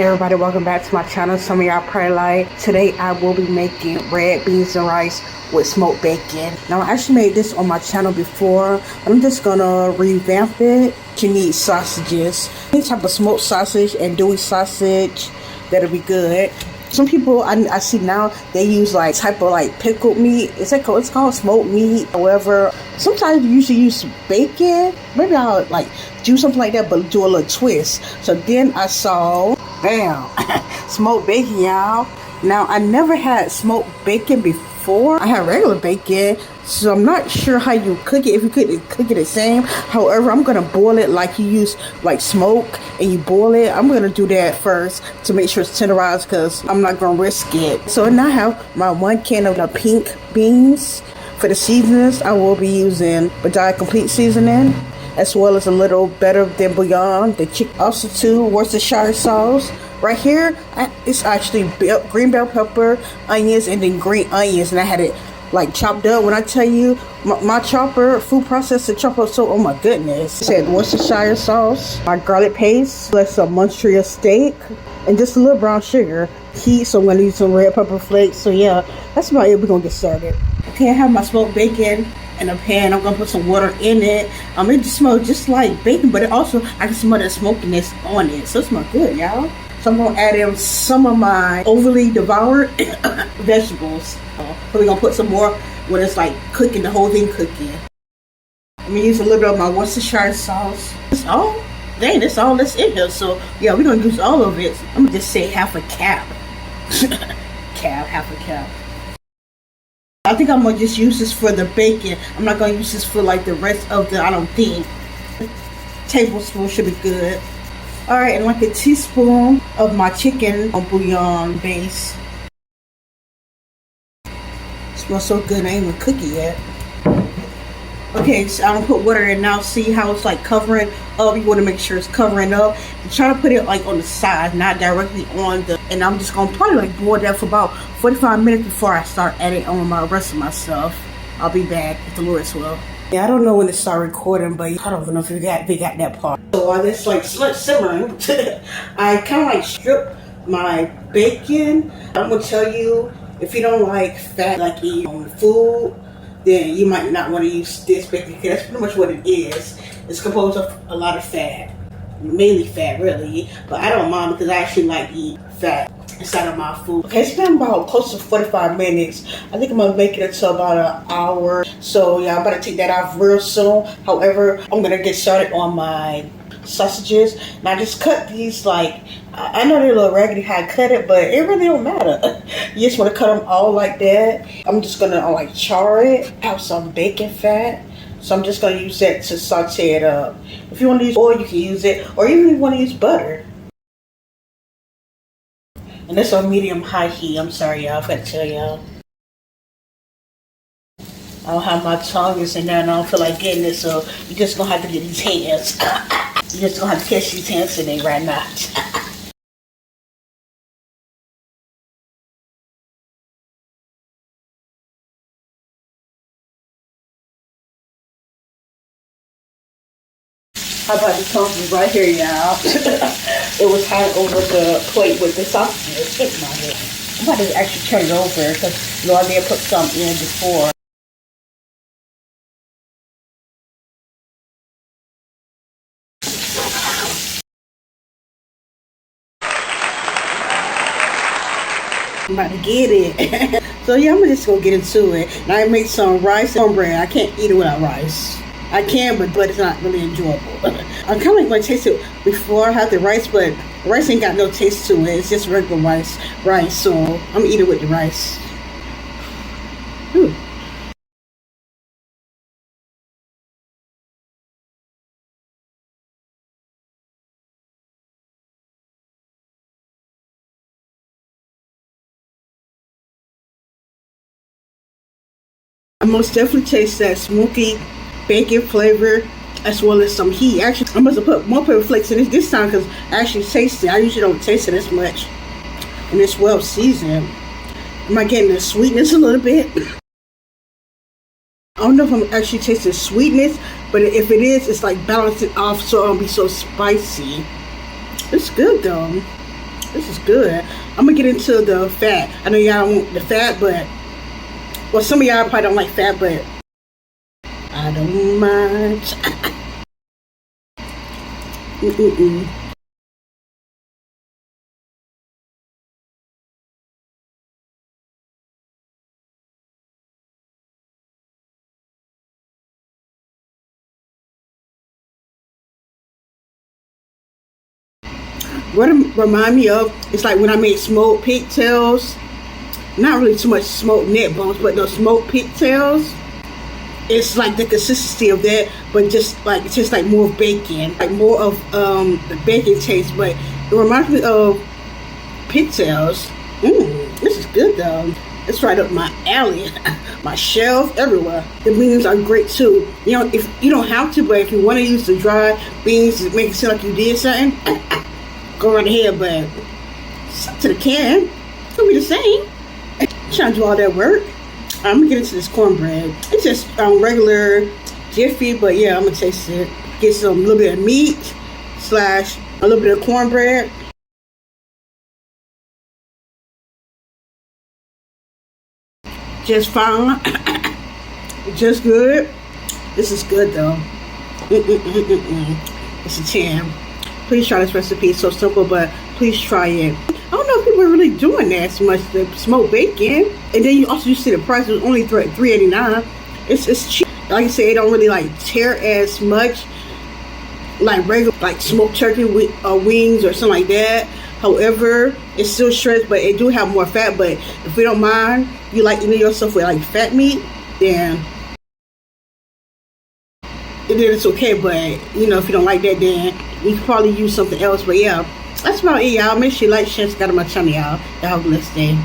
Hey everybody, welcome back to my channel. Some of y'all probably like, today I will be making red beans and rice with smoked bacon. Now I actually made this on my channel before. I'm just gonna revamp it. You need sausages. Any type of smoked sausage and Dewey sausage, that'll be good. Some people I see now, they use like type of like pickled meat. It's called smoked meat, however. Sometimes you usually use bacon. Maybe I'll like do something like that, but do a little twist. So then I saw, bam, smoked bacon, y'all. Now I never had smoked bacon before. I had regular bacon, so I'm not sure how you cook it. If you could cook it the same, however, I'm gonna boil it like you use like smoke and you boil it. I'm gonna do that first to make sure it's tenderized because I'm not gonna risk it. So now I have my 1 can of the pink beans. For the seasonings, I will be using veggies complete seasoning, as well as a little better than bouillon, the chicken, also too Worcestershire sauce. Right here, it's actually green bell pepper, onions, and then green onions, and I had it like chopped up. When I tell you, my chopper, food processor chopper, so oh my goodness. I said Worcestershire sauce, my garlic paste, plus some Montreal steak, and just a little brown sugar. Heat, so I'm gonna use some red pepper flakes. So yeah, that's about it. We're gonna get started. Okay, I have my smoked bacon in a pan. I'm gonna put some water in it. It just smells just like bacon, but it also, I can smell that smokiness on it. So it smells good, y'all. So I'm gonna add in some of my overly devoured vegetables. So we're gonna put some more when it's like cooking, the whole thing cooking. I'm gonna use a little bit of my Worcestershire sauce. That's all. Dang, that's all that's in here. So yeah, we're gonna use all of it. I'm gonna just say half a cap. Half a cap. I think I'm gonna just use this for the bacon. I'm not gonna use this for like the rest of the, I don't think. Tablespoon should be good. Alright, and like a teaspoon of my chicken on bouillon base. It smells so good, I ain't even cook it yet. Okay, so I'm gonna put water in now. See how it's like covering up. You want to make sure it's covering up. I'm trying to put it like on the side, not directly on the. And I'm just gonna probably like boil that for about 45 minutes before I start adding on my rest of my stuff. I'll be back if the Lord's will. Yeah, I don't know when to start recording, but I don't know if we got that part. So while this like simmering, I kind of like strip my bacon. I'm gonna tell you, if you don't like fat, like eating food, then you might not want to use this bacon, because that's pretty much what it is. It's composed of a lot of fat, mainly fat really, but I don't mind because I actually like eating fat inside of my food. Okay, it's been about close to 45 minutes. I think I'm gonna make it until about an hour. So yeah, I'm about to take that off real soon. However, I'm gonna get started on my sausages. Now I just cut these like, I know they're a little raggedy how I cut it, but it really don't matter. You just want to cut them all like that. I'm just gonna like char it, have some bacon fat. So I'm just gonna use that to saute it up. If you want to use oil, you can use it, or even if you want to use butter. And this on medium high heat. I'm sorry y'all, I've got to tell y'all. I don't have my tongues in there and I don't feel like getting it, so you're just gonna have to get these hands. You're just gonna have to catch these hands today right now. How about the tongues right here, y'all? It was hot over the plate with the sausages. It's my head. I'm about to actually turn it over because I did put some in before. I'm about to get it. So yeah, I'm just gonna get into it. Now I made some rice and cornbread. I can't eat it without rice. I can, but it's not really enjoyable. I kind of like my taste it before I have the rice, but rice ain't got no taste to it. It's just regular rice. So I'm eating with the rice. Whew. I most definitely taste that smoky bacon flavor as well as some heat. Actually, I must have put more pepper flakes in it this time because I actually taste it. I usually don't taste it as much. And it's well seasoned. Am I getting the sweetness a little bit? I don't know if I'm actually tasting sweetness, but if it is, it's like balancing off so it won't be so spicy. It's good though. This is good. I'm gonna get into the fat. I know y'all don't want the fat, but well, some of y'all probably don't like fat, but I don't mind. What it remind me of, it's like when I made smoked pigtails. Not really too much smoked neck bones, but those smoked pigtails. It's like the consistency of that, but just like it tastes like more of bacon, like more of the bacon taste. But it reminds me of pigtails. This is good though. It's right up my alley, my shelf, everywhere. The beans are great too. You know, if you don't have to, but if you want to use the dry beans to make it seem like you did something, go right ahead. But stuck to the can, it's gonna be the same. I'm trying to do all that work. I'm gonna get into this cornbread. It's just regular Jiffy, but yeah, I'm gonna taste it. Get some little bit of meat / a little bit of cornbread. Just fine. Just good. This is good though. It's a 10. Please try this recipe. It's so simple, but please try it. I don't know if people are really doing that so much, the smoked bacon. And then you see the price was only $3.89. It's cheap. Like I said, it don't really like tear as much like regular like smoked turkey with wings or something like that. However, it still shreds, but it do have more fat. But if you don't mind, you like eating yourself with like fat meat, then it's okay. But you know, if you don't like that, then you can probably use something else. But yeah, that's about it, y'all. Make sure you like, share, subscribe to my channel, y'all. Y'all have a blessed day.